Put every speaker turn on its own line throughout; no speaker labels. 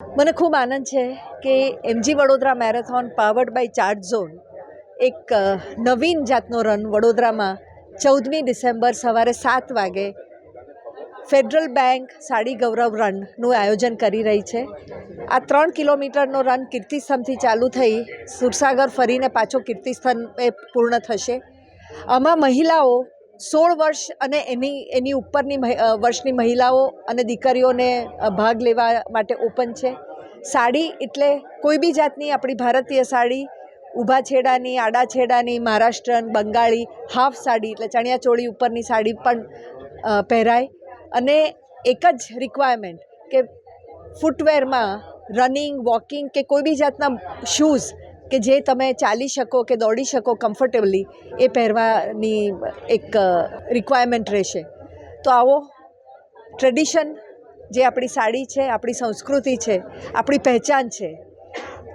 મને ખૂબ આનંદ છે કે MG Vadodara marathon powered by Charge Zone એક નવીન જાતનો રન વડોદરામાં 14મી ડિસેમ્બર સવારે 7 વાગે ફેડરલ બેંક સાડી ગૌરવ રનનું આયોજન કરી રહી છે. આ 3 કિલોમીટરનો રન કીર્તિસ્તંભથી ચાલુ થઈ સુરસાગર ફરીને પાછો કીર્તિસ્તંભે પૂર્ણ થશે. આમાં મહિલાઓ 16 વર્ષ અને એની ઉપરની વર્ષની મહિલાઓ અને દીકરીઓને ભાગ લેવા માટે ઓપન છે. સાડી એટલે કોઈ બી જાતની આપણી ભારતીય સાડી, ઊભા છેડાની, આડા છેડાની, મહારાષ્ટ્રન, બંગાળી, હાફ સાડી એટલે ચણિયાચોળી ઉપરની સાડી પણ પહેરાય. અને એક જ રિક્વાયરમેન્ટ કે ફૂટવેરમાં રનિંગ, વોકિંગ કે કોઈ બી જાતના શૂઝ કે જે તમે ચાલી શકો કે દોડી શકો કમ્ફર્ટેબલી એ પહેરવાની એક રિક્વાયરમેન્ટ રહેશે. તો આવો ટ્રેડિશન જે આપણી સાડી છે, આપણી સંસ્કૃતિ છે, આપણી પહેચાન છે,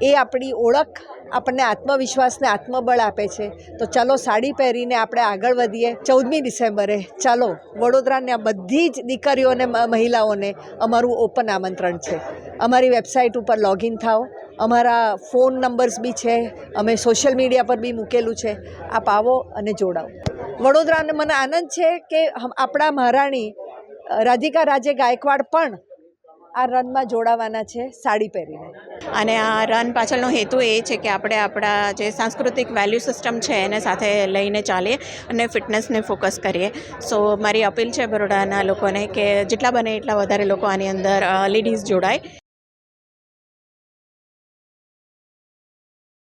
એ આપણી ઓળખ આપણને આત્મવિશ્વાસને આત્મબળ આપે છે. તો ચાલો સાડી પહેરીને આપણે આગળ વધીએ. 14મી ડિસેમ્બરે ચાલો વડોદરાની બધી જ દીકરીઓને મહિલાઓને અમારું ઓપન આમંત્રણ છે. અમારી વેબસાઇટ ઉપર લોગિન થાઓ. અમારા ફોન નંબર્સ બી છે, અમે સોશિયલ મીડિયા પર બી મૂકેલું છે. આપ આવો અને જોડાઓ. વડોદરાને મને આનંદ છે કે આપણા મહારાણી રાધિકા રાજે ગાયકવાડ પણ આ રનમાં જોડાવાના છે સાડી પહેરીને.
અને આ રન પાછળનો હેતુ એ છે કે આપણે આપણા જે સાંસ્કૃતિક વેલ્યુ સિસ્ટમ છે એને સાથે લઈને ચાલીએ અને ફિટનેસને ફોકસ કરીએ. સો મારી અપીલ છે બરોડાના લોકોને કે જેટલા બને એટલા વધારે લોકો આની અંદર લેડીઝ જોડાય.